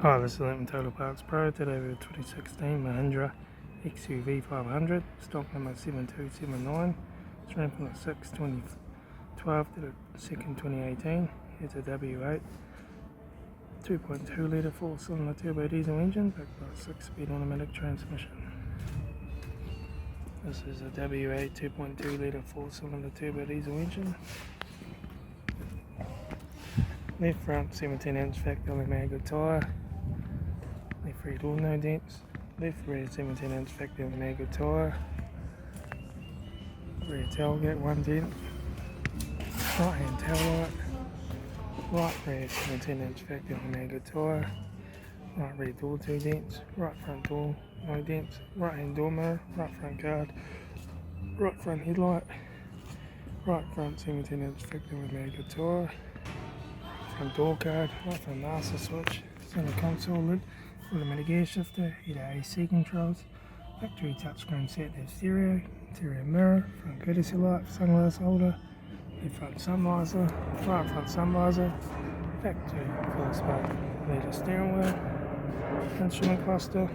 Hi, this is Litre Total Parts Pro. Today we have 2016 Mahindra XUV500, stock number 7279. It's ran from the 6th 2012 to the 2nd 2018. It's a W8 2.2 litre 4-cylinder turbo diesel engine backed by a 6-speed automatic transmission. This is a W8 2.2 litre 4-cylinder turbo diesel engine. Left front 17-inch factory magnet tyre. Left rear door no dents. Left rear 17-inch factory magnet tyre. Rear tailgate 1 dent. Right hand tail light. Right rear 17-inch factory magnet tyre. Right rear door 2 dents. Right front door no dents. Right hand door mirror. Right front guard. Right front headlight. Right front 17-inch factory magnet tyre. Front door card, right front master switch, center console lid, automatic gear shifter, heater AC controls, factory touchscreen set to stereo, interior mirror, front courtesy light, sunglass holder, left front sun visor, right front sun visor, factory full spoke leather steering wheel, instrument cluster,